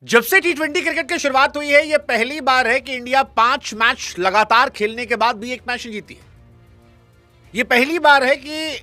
जब से टी20 क्रिकेट की शुरुआत हुई है, यह पहली बार है कि इंडिया 5 मैच लगातार खेलने के बाद भी एक मैच नहीं जीती है। यह पहली बार है कि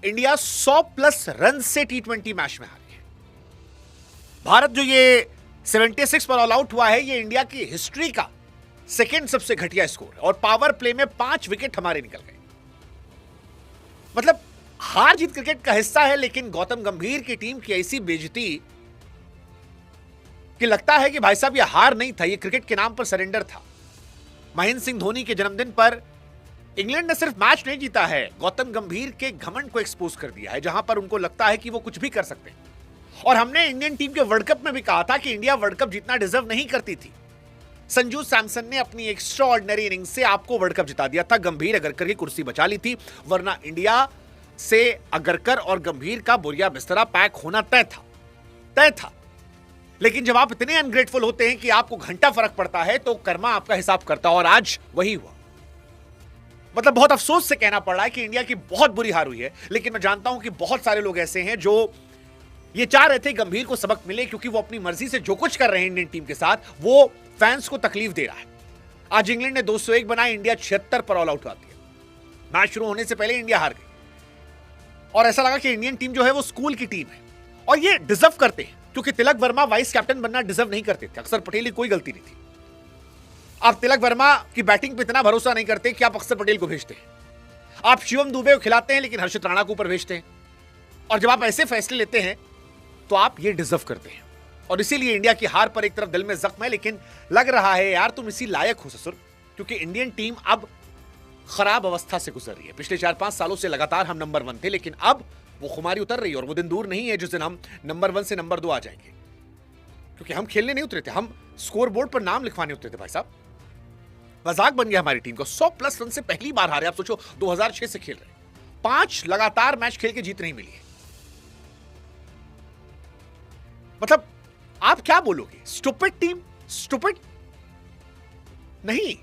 इंडिया 100 प्लस रन से टी20 मैच में हारी है। भारत जो ये 76 पर ऑल आउट हुआ है, यह इंडिया की हिस्ट्री का सेकेंड सबसे घटिया स्कोर है और पावर प्ले में 5 विकेट हमारे निकल गए। मतलब हार जीत क्रिकेट का हिस्सा है, लेकिन गौतम गंभीर की टीम की ऐसी बेइज्जती कि लगता है कि भाई साहब, यह हार नहीं था, यह क्रिकेट के नाम पर सरेंडर था। महेंद्र सिंह धोनी के जन्मदिन पर इंग्लैंड ने सिर्फ मैच नहीं जीता है, गौतम गंभीर के घमंड को एक्सपोज कर दिया है, जहां पर उनको लगता है कि वो कुछ भी कर सकते हैं। और हमने इंडियन टीम के वर्ल्ड कप में भी कहा था कि इंडिया वर्ल्ड कप जीतना डिजर्व नहीं करती थी। संजू सैमसन ने अपनी एक्स्ट्रा ऑर्डिनरी इनिंग्स से आपको वर्ल्ड कप जिता दिया था। गंभीर अगरकर की कुर्सी बचा ली थी, वरना इंडिया से अगरकर और गंभीर का बोरिया बिस्तरा पैक होना तय था। लेकिन जब आप इतने अनग्रेटफुल होते हैं कि आपको घंटा फर्क पड़ता है, तो कर्मा आपका हिसाब करता है, और आज वही हुआ। मतलब बहुत अफसोस से कहना पड़ रहा है कि इंडिया की बहुत बुरी हार हुई है, लेकिन मैं जानता हूं कि बहुत सारे लोग ऐसे हैं जो ये चाह रहे थे गंभीर को सबक मिले, क्योंकि वो अपनी मर्जी से जो कुछ कर रहे हैं इंडियन टीम के साथ, वो फैंस को तकलीफ दे रहा है। आज इंग्लैंड ने 201 बनाए, इंडिया 76 पर ऑल आउट आती है। मैच शुरू होने से पहले इंडिया हार गई और ऐसा लगा कि इंडियन टीम जो है वो स्कूल की टीम है, और ये डिजर्व करते हैं, क्योंकि तिलक वर्मा वाइस कैप्टन बनना डिजर्व नहीं करते थे। अक्षर पटेल की कोई गलती नहीं थी। आप तिलक वर्मा की बैटिंग पे इतना भरोसा नहीं करते कि आप अक्षर पटेल को भेजते हैं। आप शिवम दुबे को खिलाते हैं, लेकिन हर्षित राणा को ऊपर भेजते हैं। और जब आप ऐसे फैसले लेते हैं, तो आप ये डिजर्व करते हैं। और इसीलिए इंडिया की हार पर एक तरफ दिल में जख्म है, लेकिन लग रहा है यार तुम इसी लायक हो ससुर, क्योंकि इंडियन टीम अब खराब अवस्था से गुजर रही है। पिछले 4-5 सालों से लगातार हम नंबर 1 थे, लेकिन अब वो खुमारी उतर रही है, और वो दिन दूर नहीं है जिस दिन हम नंबर 1 से नंबर 2 आ जाएंगे। क्योंकि हम खेलने नहीं उतरे थे, हम स्कोर बोर्ड पर नाम लिखवाने उतरे थे भाई साहब। मजाक बन गया हमारी टीम को। 100 प्लस रन से पहली बार हारे। आप सोचो, 2006 से खेल रहे, 5 लगातार मैच खेल के जीत नहीं मिली है। मतलब आप क्या बोलोगे? स्टूपिड टीम, स्टूपिड नहीं,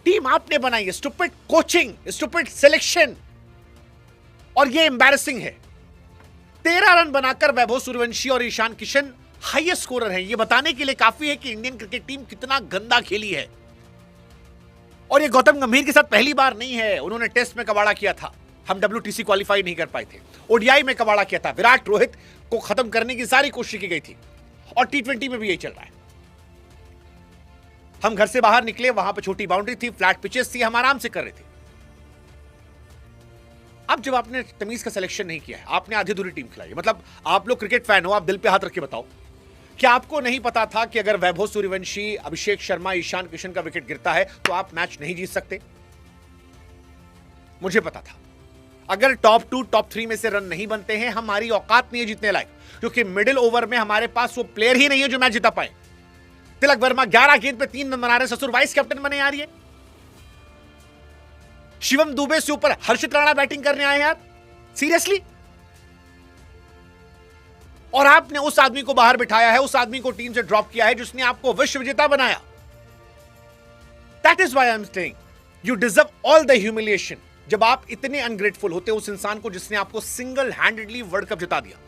टीम आपने बनाई है, स्टूपिड कोचिंग, स्टूपिड सिलेक्शन, और ये एम्बैरेसिंग है। 13 रन बनाकर वैभव सूर्यवंशी और ईशान किशन हाईएस्ट स्कोरर हैं। ये बताने के लिए काफी है कि इंडियन क्रिकेट टीम कितना गंदा खेली है। और ये गौतम गंभीर के साथ पहली बार नहीं है। उन्होंने टेस्ट में कबाड़ा किया था, हम WTC क्वालिफाई नहीं कर पाए थे। ODI में कबाड़ा किया था, विराट रोहित को खत्म करने की सारी कोशिश की गई थी, और T20 में भी यही चल रहा है। हम घर से बाहर निकले, वहां पर छोटी बाउंड्री थी, फ्लैट पिचेस थी, हम आराम से कर रहे थे। अब जब आपने तमीज का सिलेक्शन नहीं किया है, आपने आधी अधूरी टीम खिलाई है। मतलब आप लोग क्रिकेट फैन हो, आप दिल पे हाथ रख के बताओ, क्या आपको नहीं पता था कि अगर वैभव सूर्यवंशी, अभिषेक शर्मा, ईशान किशन का विकेट गिरता है तो आप मैच नहीं जीत सकते? मुझे पता था। अगर टॉप 2, टॉप 3 में से रन नहीं बनते हैं, हमारी औकात नहीं है जीतने लायक, क्योंकि मिडिल ओवर में हमारे पास वो प्लेयर ही नहीं है जो मैच जिता पाए। तिलक वर्मा 11 गेंद पे 3 रन बना रहे, ससुर वाइस कैप्टन बने यार। ये शिवम दुबे से ऊपर हर्षित राणा बैटिंग करने आए यार, सीरियसली। और आपने उस आदमी को बाहर बिठाया है, उस आदमी को टीम से ड्रॉप किया है जिसने आपको विश्व विजेता बनाया। That is why I am saying you deserve all the humiliation. जब आप इतने अनग्रेटफुल होते उस इंसान को जिसने आपको सिंगल हैंडेडली वर्ल्ड कप जिता दिया,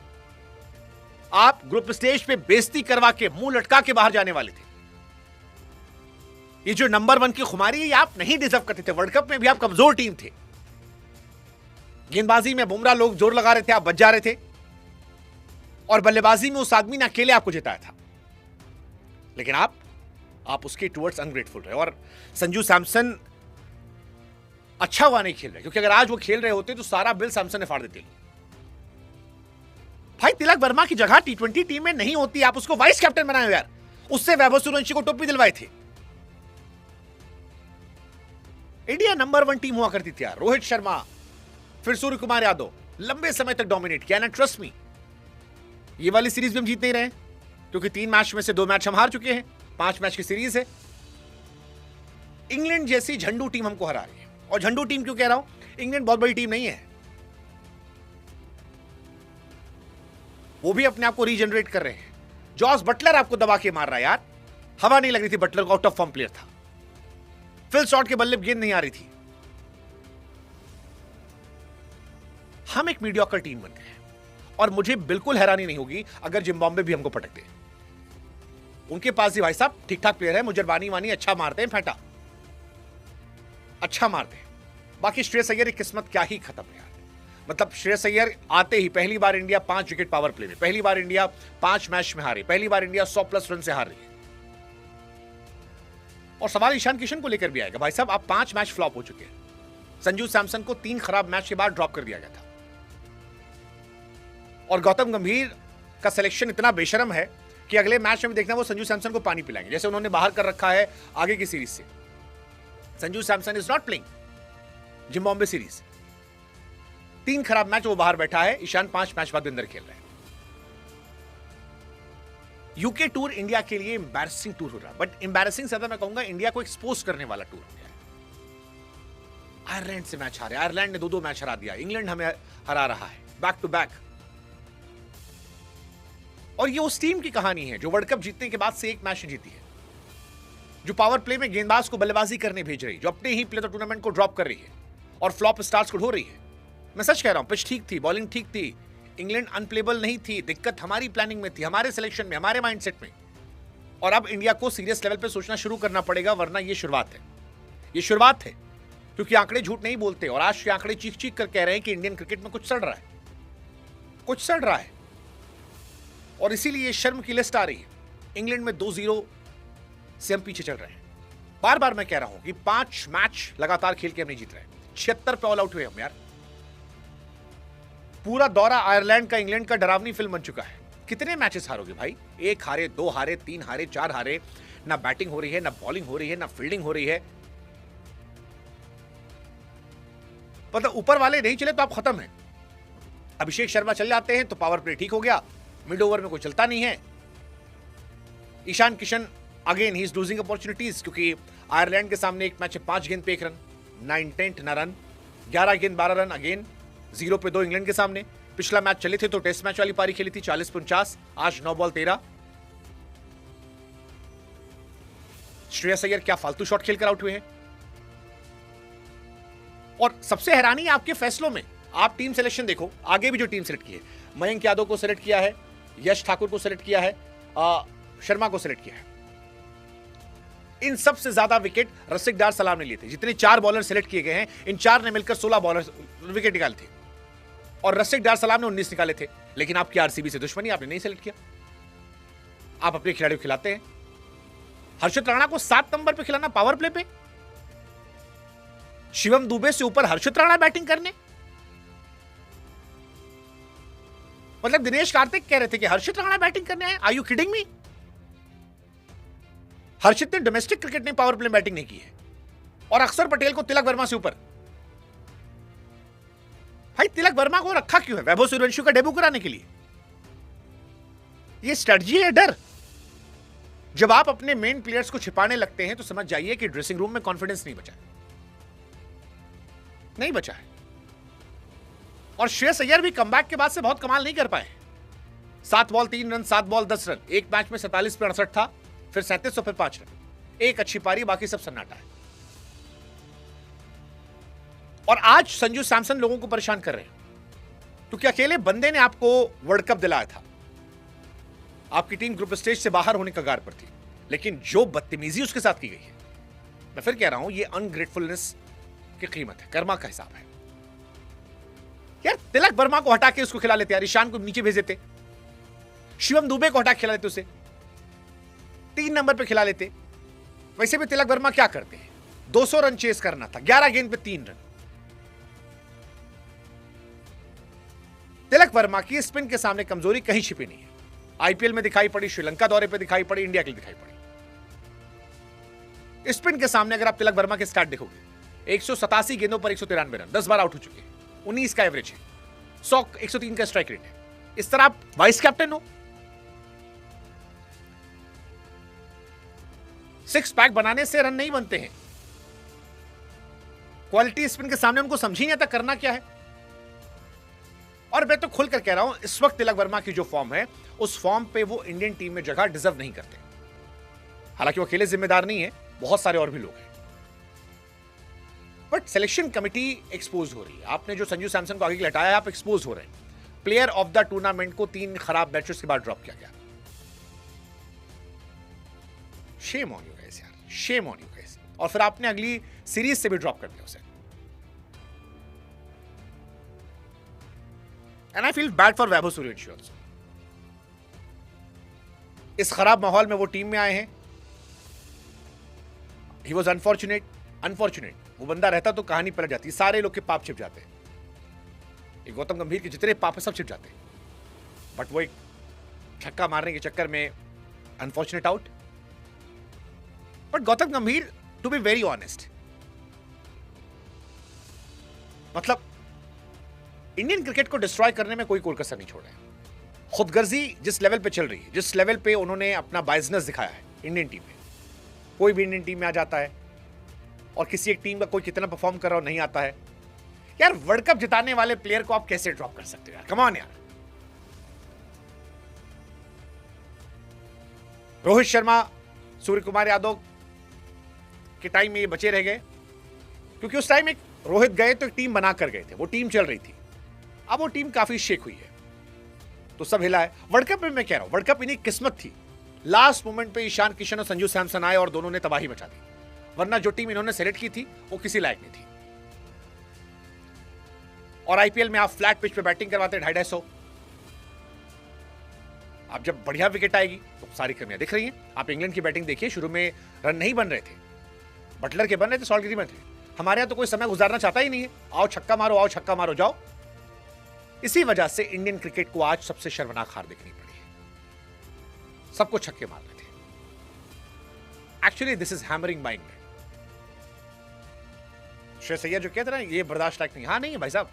आप ग्रुप स्टेज पे बेइज्जती करवा के मुंह लटका के बाहर जाने वाले थे। ये जो नंबर 1 की खुमारी है, आप नहीं डिजर्व करते थे। वर्ल्ड कप में भी आप कमजोर टीम थे। गेंदबाजी में बुमराह लोग जोर लगा रहे थे, आप बच जा रहे थे, और बल्लेबाजी में उस आदमी ने अकेले आपको जिताया था। लेकिन आप उसके टुवर्ड्स अनग्रेटफुल रहे। और संजू सैमसन अच्छा हुआ नहीं खेल रहे, क्योंकि अगर आज वो खेल रहे होते तो सारा बिल सैमसन ने फाड़ देते। भाई तिलक वर्मा की जगह T20 टीम में नहीं होती, आप उसको वाइस कैप्टन बनाए हो यार। उससे वैभव सूर्यवंशी को टोपी दिलवाए थे। इंडिया नंबर 1 टीम हुआ करती थी यार। रोहित शर्मा, फिर सूर्य कुमार यादव, लंबे समय तक डोमिनेट किया ना। ट्रस्ट मी, ये वाली सीरीज भी हम जीत नहीं रहे, क्योंकि 3 मैच में से 2 मैच हम हार चुके हैं। 5 मैच की सीरीज है। इंग्लैंड जैसी झंडू टीम हमको हरा रही है। और झंडू टीम क्यों कह रहा हूं? इंग्लैंड बहुत बड़ी टीम नहीं है, वो भी अपने आप को रीजनरेट कर रहे हैं। जॉस बटलर आपको दबा के मार रहा है यार। हवा नहीं लग रही थी बटलर को, आउट ऑफ फॉर्म प्लेयर था। फिल शॉट के बल्ले गेंद नहीं आ रही थी। हम एक मीडियोकर टीम बन गए हैं, और मुझे बिल्कुल हैरानी नहीं होगी अगर जिम्बाब्वे भी हमको पटक दे। उनके पास भी भाई साहब ठीक ठाक प्लेयर है, मुजरबानी वानी अच्छा मारते हैं, फेंटा अच्छा मारते हैं। बाकी श्रेयस अय्यर की किस्मत क्या ही खत्म है यार। मतलब श्रेयस अय्यर आते ही पहली बार इंडिया 5 विकेट पावर प्ले में, पहली बार इंडिया 5 मैच में हारी, पहली बार इंडिया 100+ रन से हार रही है। और सवाल ईशान किशन को लेकर भी आएगा। भाई साहब आप 5 मैच फ्लॉप हो चुके हैं। संजू सैमसन को 3 खराब मैच के बाद ड्रॉप कर दिया गया था। और गौतम गंभीर का सिलेक्शन इतना बेशरम है कि अगले मैच में देखना वो संजू सैमसन को पानी पिलाएंगे, जैसे उन्होंने बाहर कर रखा है आगे की सीरीज से। Sanju Samson is not playing Zimbabwe series. 3 खराब मैच वो बाहर बैठा है, ईशान 5 मैच बाद अंदर खेल रहे हैं। यूके टूर इंडिया के लिए एम्बैरेसिंग टूर हो रहा है, बट एम्बैरेसिंग ज्यादा मैं कहूंगा इंडिया को एक्सपोज करने वाला टूर हो गया है। आयरलैंड से मैच हारे, आयरलैंड ने 2-2 मैच हरा दिया, इंग्लैंड हमें हरा रहा है बैक टू बैक। और ये उस टीम की कहानी है जो वर्ल्ड कप जीतने के बाद से 1 मैच जीती है, जो पावर प्ले में गेंदबाज को बल्लेबाजी करने भेज रही है, जो अपने ही प्लेयर टूर्नामेंट को ड्रॉप कर रही है और फ्लॉप स्टार्स को ढो रही है। मैं सच कह रहा हूं, पिच ठीक थी, बॉलिंग ठीक थी, इंग्लैंड अनप्लेबल नहीं थी। दिक्कत हमारी प्लानिंग में थी, हमारे सिलेक्शन में, हमारे माइंडसेट में। और अब इंडिया को सीरियस लेवल पे सोचना शुरू करना पड़ेगा, वरना ये शुरुआत है, ये शुरुआत है। क्योंकि आंकड़े झूठ नहीं बोलते और आज के आंकड़े चीख चीख कर कह रहे हैं कि इंडियन क्रिकेट में कुछ सड़ रहा है, कुछ सड़ रहा है। और इसीलिए शर्म की लिस्ट आ रही है। इंग्लैंड में 2-0 से हम पीछे चल रहे हैं। बार बार मैं कह रहा हूं कि 5 मैच लगातार खेल के हम नहीं जीत रहे, 76 पे ऑल आउट हुए हम यार। पूरा दौरा आयरलैंड का, इंग्लैंड का डरावनी फिल्म बन चुका है। कितने मैचेस हारोगे भाई? 1 हारे, 2 हारे, 3 हारे, 4 हारे। ना बैटिंग हो रही है, ना बॉलिंग हो रही है, ना फील्डिंग हो रही है। मतलब ऊपर वाले नहीं चले तो आप खत्म है। अभिषेक शर्मा चल जाते हैं तो पावर प्ले ठीक हो गया, मिड ओवर में कोई चलता नहीं है। Ishan Kishan again he is losing opportunities, क्योंकि आयरलैंड के सामने एक मैच है 5 गेंद पे 1 रन, 9 इंटेंट ना रन, 11 गेंद 12 रन, अगेन 0 पे 2 इंग्लैंड के सामने। पिछला मैच चले थे तो टेस्ट मैच वाली पारी खेली थी 40 पे 49, आज 9 बॉल 13। श्रेयस अय्यर क्या फालतू शॉट खेलकर आउट हुए हैं। और सबसे हैरानी है आपके फैसलों में। आप टीम सिलेक्शन देखो, आगे भी जो टीम सेलेक्ट की है, मयंक यादव को सेलेक्ट किया है, यश ठाकुर को सेलेक्ट किया है, शर्मा को सेलेक्ट किया है। इन सबसे ज्यादा विकेट रसिक डार सलाम ने लिए थे। जितने 4 बॉलर सेलेक्ट किए गए हैं, इन 4 ने मिलकर 16 बॉलर विकेट निकाले थे और रसिक डार सलाम ने 19 निकाले थे। लेकिन आपकी आरसीबी से दुश्मनी, आपने नहीं सेलेक्ट किया। आप अपने खिलाड़ियों को खिलाते हैं। हर्षित राणा को 7 नंबर पे खिलाना पावर प्ले पे, शिवम दुबे से ऊपर हर्षित राणा बैटिंग करने। मतलब दिनेश कार्तिक कह रहे थे कि हर्षित राणा बैटिंग करने आए। Are you kidding me? Harshit ने डोमेस्टिक क्रिकेट में पावर प्ले बैटिंग नहीं की है और अक्षर पटेल को तिलक वर्मा से ऊपर। भाई तिलक वर्मा को रखा क्यों है? वैभव सूर्यवंशी का डेब्यू कराने के लिए? ये स्ट्रेटजी है, डर। जब आप अपने मेन प्लेयर्स को छिपाने लगते हैं तो समझ जाइए कि ड्रेसिंग रूम में कॉन्फिडेंस नहीं बचा है, नहीं बचा है। और श्रेयस अय्यर भी कमबैक के बाद से बहुत कमाल नहीं कर पाए। 7 बॉल 3 रन, 7 बॉल 10 रन, एक मैच में 47 पे 68 था, फिर 37 और फिर 5 रन। एक अच्छी पारी, बाकी सब सन्नाटा है। और आज संजू सैमसन लोगों को परेशान कर रहे हैं क्योंकि अकेले बंदे ने आपको वर्ल्ड कप दिलाया था। आपकी टीम ग्रुप स्टेज से बाहर होने के कगार पर थी, लेकिन जो बदतमीजी उसके साथ की गई है, मैं फिर कह रहा हूं, ये अनग्रेटफुलनेस की कीमत है, कर्मा का हिसाब है। यार तिलक वर्मा को हटा के उसको खिला लेते, यार ईशान को नीचे भेज देते, शिवम दुबे को हटा के खिला लेते, उसे 3 नंबर पे खिला लेते। वैसे भी तिलक वर्मा क्या करते हैं? 200 रन चेस करना था, 11 गेंद पे 3 रन। तिलक वर्मा की स्पिन के सामने कमजोरी कहीं छिपी नहीं है। आईपीएल में दिखाई पड़ी, श्रीलंका दौरे पे दिखाई पड़ी, इंडिया के लिए दिखाई पड़ी। स्पिन के सामने अगर आप तिलक वर्मा के स्टार्ट देखोगे, 187 गेंदों पर 193 रन, 10 बार आउट हो चुके हैं, 19 का एवरेज है, 103 का स्ट्राइक रेट है। इस तरह आप वाइस कैप्टन हो। 6 पैक बनाने से रन नहीं बनते हैं। क्वालिटी स्पिन के सामने उनको समझ ही नहीं आता करना क्या है। और मैं तो खुलकर कह रहा हूं, इस वक्त तिलक वर्मा की जो फॉर्म है, उस फॉर्म पे वो इंडियन टीम में जगह डिजर्व नहीं करते। हालांकि वो अकेले जिम्मेदार नहीं है, बहुत सारे और भी लोग हैं। बट सिलेक्शन कमिटी एक्सपोज हो रही है। आपने जो संजू सैमसन को आगे के लिए हटाया, आप एक्सपोज हो रहे हैं। प्लेयर ऑफ द टूर्नामेंट को 3 खराब मैचेस के बाद ड्रॉप किया गया। शेम ऑन यू गाइस यार, शेम ऑन यू गाइस। और फिर आपने अगली सीरीज से भी ड्रॉप कर दिया उसे। And I feel bad for Vaibhav Suryavanshi also. इस खराब माहौल में वो टीम में आए हैं। He was unfortunate. वो बंदा रहता तो कहानी पलट जाती, सारे लोग के पाप छिप जाते। ये गौतम गंभीर के जितने पाप है सब छिप जाते, बट वो एक छक्का मारने के चक्कर में अनफॉर्चुनेट आउट। बट गौतम गंभीर, टू बी वेरी ऑनेस्ट, मतलब इंडियन क्रिकेट को डिस्ट्रॉय करने में कोई कसर नहीं छोड़ा है। खुदगर्जी जिस लेवल पे चल रही है, जिस लेवल पे उन्होंने अपना बाइजनेस दिखाया है इंडियन टीम में, कोई भी इंडियन टीम में आ जाता है और किसी एक टीम का कोई कितना परफॉर्म कर रहा हो नहीं आता है। यार वर्ल्ड कप जिताने वाले प्लेयर को आप कैसे ड्रॉप कर सकते हो यार, कम ऑन यार। रोहित शर्मा, सूर्य कुमार यादव के टाइम में ये बचे रह गए, क्योंकि उस टाइम एक रोहित गए तो एक टीम बना कर गए थे, वो टीम चल रही थी। अब वो टीम काफी शेक हुई है, तो सब हिला है। वर्ल्ड कप में मैं कह रहा हूं, वर्ल्ड कप इन्हीं किस्मत थी, लास्ट मोमेंट पे ईशान किशन और संजू सैमसन आए और दोनों ने तबाही मचा दी, वरना जो टीम इन्होंने सेलेक्ट की थी वो किसी लायक नहीं थी। और आईपीएल में आप फ्लैट पिच पे बैटिंग करवाते 250-250। आप जब बढ़िया विकेट आएगी तो सारी कमियां दिख रही हैं। आप इंग्लैंड की बैटिंग देखिए, शुरू में रन नहीं बन रहे थे, बटलर के बन रहे थे, सॉल्ट में थे। हमारे यहां तो कोई समय गुजारना चाहता ही नहीं है, आओ छक्का मारो, आओ छक्का मारो, जाओ। इसी वजह से इंडियन क्रिकेट को आज सबसे शर्मनाक हार देखनी पड़ी है। सबको छक्के मार रहे थे। Actually this is hammering my England. Shreyas Iyer जो कहते हैं ना, ये बर्दाश्त लायक नहीं। हाँ नहीं है भाई साहब,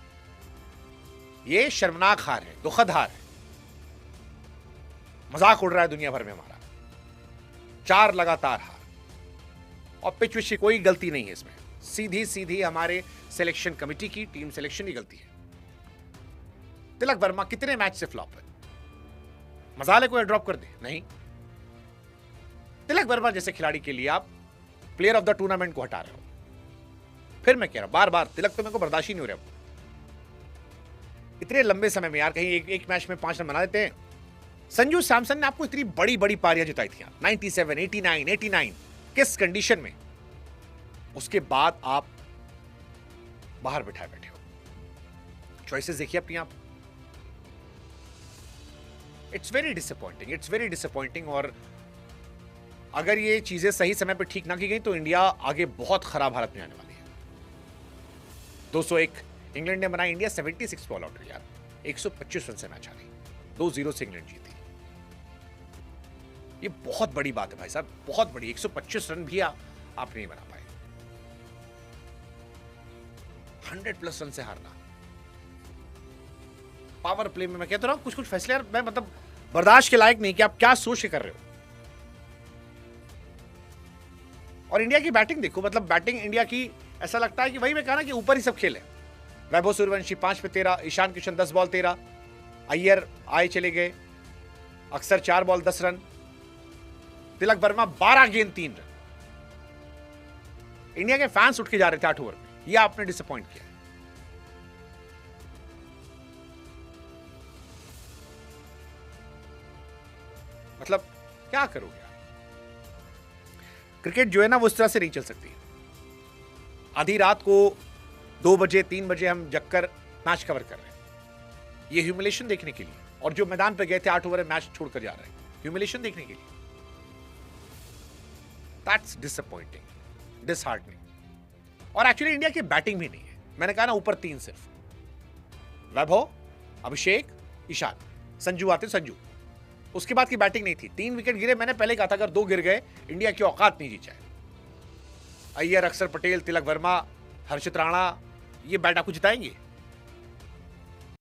ये शर्मनाक हार है, दुखद हार है। मजाक उड़ रहा है दुनिया भर में हमारा। 4 लगातार हार, और पिच विच की कोई गलती नहीं है इसमें, सीधी सीधी हमारे सिलेक्शन कमेटी की, टीम सिलेक्शन की गलती है। तिलक वर्मा कितने मैच से फ्लॉप है, मजाले को ड्रॉप कर दे? नहीं। तिलक वर्मा जैसे खिलाड़ी के लिए आप प्लेयर ऑफ द टूर्नामेंट को हटा रहे हो। फिर मैं कह रहा हूं बार बार, तिलक तो मेरे को बर्दाश्त ही नहीं हो रहा। इतने लंबे समय में यार, कहीं एक मैच में 5 रन बना देते हैं। संजू सैमसन ने आपको इतनी बड़ी बड़ी पारियां जिताई थी, 97, 89, किस कंडीशन में? उसके बाद आप बाहर बिठाए बैठे हो। चॉइसेस देखिए अपनी आप। It's very disappointing. और अगर ये चीजें सही समय पर ठीक ना की गई तो इंडिया आगे बहुत खराब हालत में आने वाली है। 201 इंग्लैंड ने बनाई, इंडिया 76 बॉल आउट यार, 125 रन से मैच हारी, 2-0 से इंग्लैंड जीती। ये बहुत बड़ी बात है भाई साहब, बहुत बड़ी। 125 रन भी आप नहीं बना पाए, 100+ रन से हारना। पावर प्ले में मैं कहता रहा हूं, कुछ फैसले यार मैं मतलब बर्दाश्त के लायक नहीं कि आप क्या सोच के कर रहे हो। और इंडिया की बैटिंग देखो, मतलब बैटिंग इंडिया की ऐसा लगता है कि वही मैं कहा ना कि ऊपर ही सब खेल है। वैभव सूर्यवंशी 5 पे 13, ईशान किशन 10 बॉल 13, अय्यर आए चले गए, अक्सर 4 बॉल 10 रन, तिलक वर्मा 12 गेंद 3 रन। इंडिया के फैंस उठ के जा रहे थे 8 ओवर में, यह आपने डिसअपॉइंट किया। मतलब क्या करोगे आप? क्रिकेट जो है ना वो इस तरह से नहीं चल सकती। आधी रात को 2 बजे 3 बजे हम जगकर मैच कवर कर रहे हैं, ये ह्यूमिलेशन देखने के लिए। और जो मैदान पे गए थे 8 ओवर में मैच छोड़कर जा रहे हैं ह्यूमिलेशन देखने के लिए। That's disappointing, disheartening. और एक्चुअली इंडिया की बैटिंग भी नहीं है। मैंने कहा ना ऊपर 3 सिर्फ, वैभव, अभिषेक, ईशान, संजू आते संजू, उसके बाद की बैटिंग नहीं थी। 3 विकेट गिरे, मैंने पहले कहा था अगर 2 गिर गए इंडिया की औकात नहीं जीत जाए। अय्यर, अक्षर पटेल, तिलक वर्मा, हर्षित राणा, ये बैट आपको जिताएंगे?